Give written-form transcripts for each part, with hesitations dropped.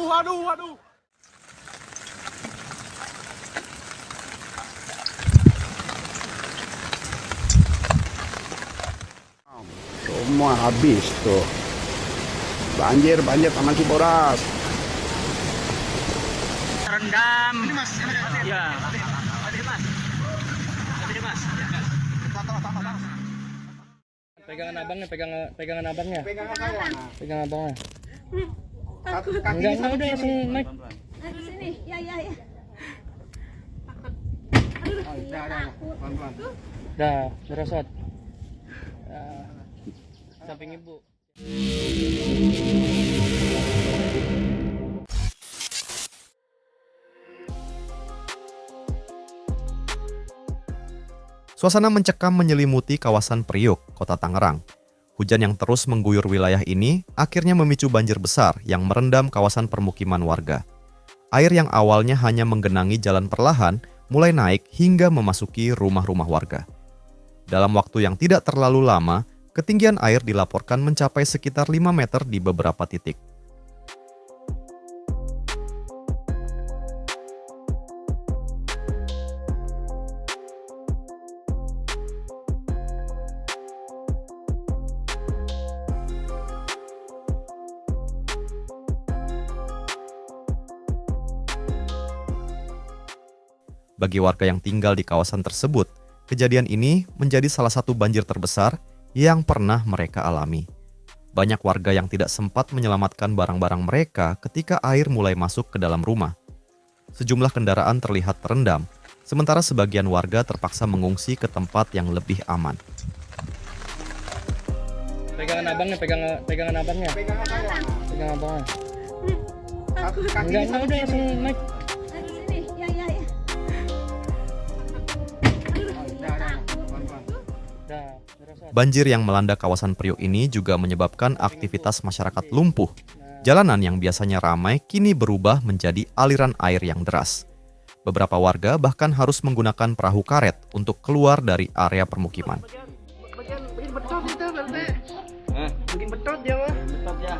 Aduh. Semua habis tuh. Banjir tanah Cibodas. Rendam. Ini mas, Ya. Pegangan abangnya, pegangan abangnya. pegangan saya. Pegangan abangnya. Kakinya Enggak, udah langsung naik. Di sini, ya. Pelan-pelan. Dah, merosot. Samping ibu. Suasana mencekam menyelimuti kawasan Priuk, Kota Tangerang. Hujan yang terus mengguyur wilayah ini akhirnya memicu banjir besar yang merendam kawasan permukiman warga. Air yang awalnya hanya menggenangi jalan perlahan mulai naik hingga memasuki rumah-rumah warga. Dalam waktu yang tidak terlalu lama, ketinggian air dilaporkan mencapai sekitar 5 meter di beberapa titik. Bagi warga yang tinggal di kawasan tersebut, kejadian ini menjadi salah satu banjir terbesar yang pernah mereka alami. Banyak warga yang tidak sempat menyelamatkan barang-barang mereka ketika air mulai masuk ke dalam rumah. Sejumlah kendaraan terlihat terendam, sementara sebagian warga terpaksa mengungsi ke tempat yang lebih aman. Pegangan abangnya, pegangan abangnya. Pegangan saya. Pegangan abangnya. Kakinya Enggak, udah langsung naik. Di sini, ya. pelan-pelan. Dah, merosot. Banjir yang melanda kawasan Priuk ini juga menyebabkan aktivitas masyarakat lumpuh. Jalanan yang biasanya ramai kini berubah menjadi aliran air yang deras. Beberapa warga bahkan harus menggunakan perahu karet untuk keluar dari area permukiman. Bikin betot itu berarti. Bikin betot dia mah. Betot ya.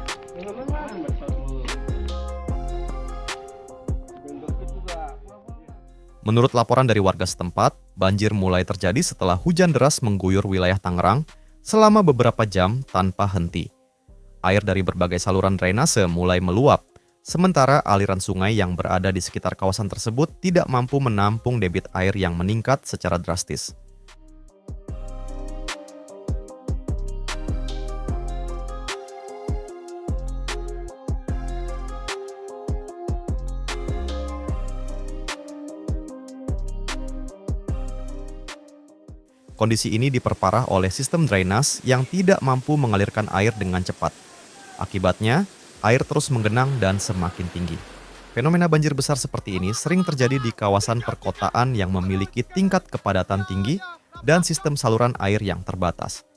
Menurut laporan dari warga setempat, banjir mulai terjadi setelah hujan deras mengguyur wilayah Tangerang selama beberapa jam tanpa henti. Air dari berbagai saluran drainase mulai meluap, sementara aliran sungai yang berada di sekitar kawasan tersebut tidak mampu menampung debit air yang meningkat secara drastis. Kondisi ini diperparah oleh sistem drainase yang tidak mampu mengalirkan air dengan cepat. Akibatnya, air terus menggenang dan semakin tinggi. Fenomena banjir besar seperti ini sering terjadi di kawasan perkotaan yang memiliki tingkat kepadatan tinggi dan sistem saluran air yang terbatas.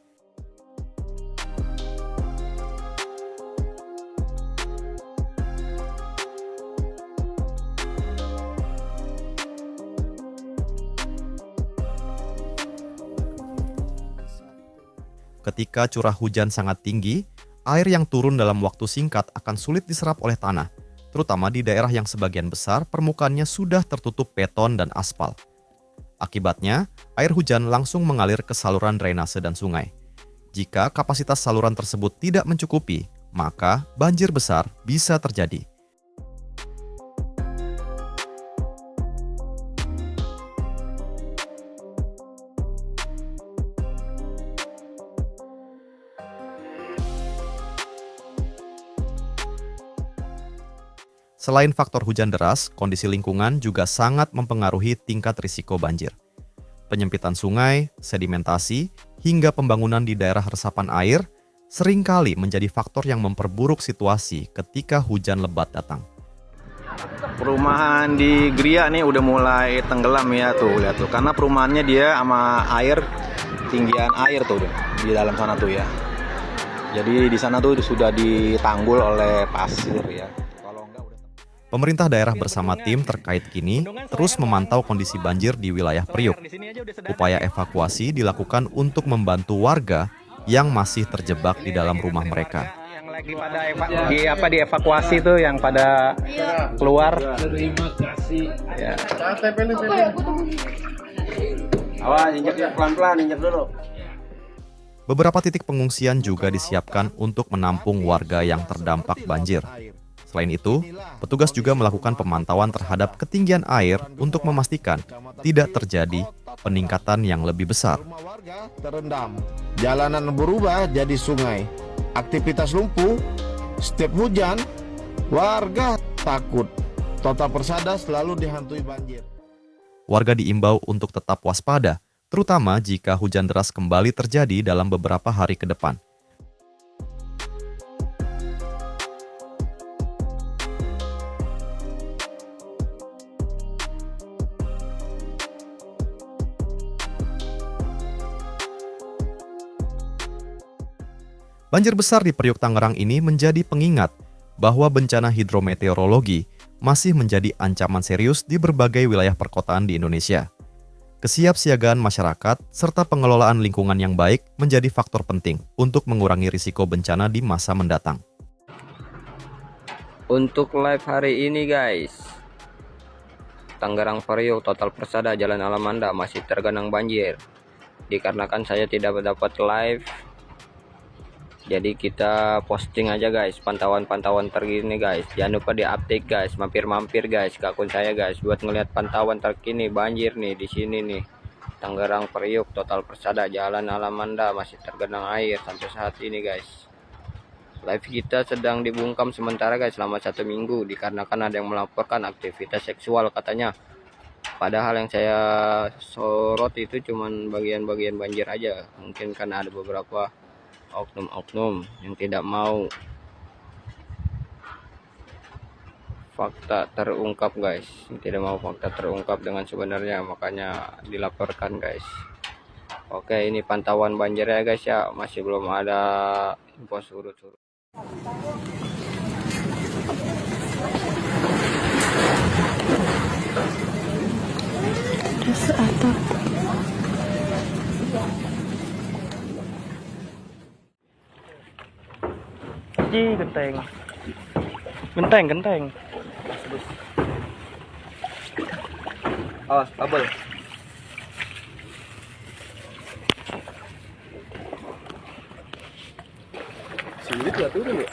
Ketika curah hujan sangat tinggi, air yang turun dalam waktu singkat akan sulit diserap oleh tanah, terutama di daerah yang sebagian besar permukaannya sudah tertutup beton dan aspal. Akibatnya, air hujan langsung mengalir ke saluran drainase dan sungai. Jika kapasitas saluran tersebut tidak mencukupi, maka banjir besar bisa terjadi. Selain faktor hujan deras, kondisi lingkungan juga sangat mempengaruhi tingkat risiko banjir. Penyempitan sungai, sedimentasi, hingga pembangunan di daerah resapan air seringkali menjadi faktor yang memperburuk situasi ketika hujan lebat datang. Perumahan di Gria nih udah mulai tenggelam ya tuh, lihat tuh. Karena perumahannya dia sama air, tinggian air tuh di dalam sana tuh ya. Jadi di sana tuh sudah ditanggul oleh pasir ya. Pemerintah daerah bersama tim terkait kini terus memantau kondisi banjir di wilayah Priuk. Upaya evakuasi dilakukan untuk membantu warga yang masih terjebak di dalam rumah mereka. Lagi pada dievakuasi tuh yang pada keluar. Terima kasih. Ya. Awas, injek pelan-pelan, injek dulu. Beberapa titik pengungsian juga disiapkan untuk menampung warga yang terdampak banjir. Selain itu, petugas juga melakukan pemantauan terhadap ketinggian air untuk memastikan tidak terjadi peningkatan yang lebih besar. Rumah warga terendam, jalanan berubah jadi sungai, aktivitas lumpuh, setiap hujan, warga takut. Total Persada selalu dihantui banjir. Warga diimbau untuk tetap waspada, terutama jika hujan deras kembali terjadi dalam beberapa hari ke depan. Banjir besar di Priuk Tangerang ini menjadi pengingat bahwa bencana hidrometeorologi masih menjadi ancaman serius di berbagai wilayah perkotaan di Indonesia. Kesiapsiagaan masyarakat serta pengelolaan lingkungan yang baik menjadi faktor penting untuk mengurangi risiko bencana di masa mendatang. Untuk live hari ini guys, Tangerang Priuk Total Persada Jalan Alamanda masih tergenang banjir. Dikarenakan saya tidak dapat live, jadi kita posting aja guys pantauan-pantauan terkini guys. Jangan lupa di-update guys, mampir-mampir guys ke akun saya guys buat ngeliat pantauan terkini banjir nih di sini nih. Tangerang Priuk Total Persada Jalan Alamanda masih tergenang air sampai saat ini guys. Live kita sedang dibungkam sementara guys selama 1 minggu dikarenakan ada yang melaporkan aktivitas seksual katanya. Padahal yang saya sorot itu cuman bagian-bagian banjir aja. Mungkin karena ada beberapa oknum-oknum yang tidak mau fakta terungkap guys, tidak mau fakta terungkap dengan sebenarnya, makanya dilaporkan guys. Oke, ini pantauan banjir ya guys ya, masih belum ada info surut-surut. Genteng. Genteng. Awas, kabel. Sini juga turun ya.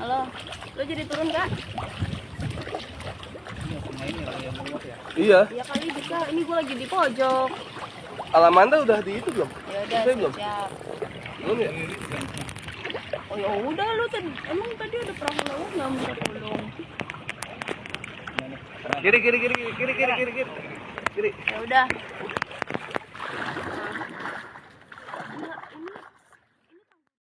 Halo, lo jadi turun gak? Iya. Ya kali bisa, ini gue lagi di pojok. Alamanda udah di itu belum? Ya udah, belum? siap. Belum ya? Oh ya udah, lu emang tadi udah pernah tolong nggak minta tolong? Kiri. Ya udah.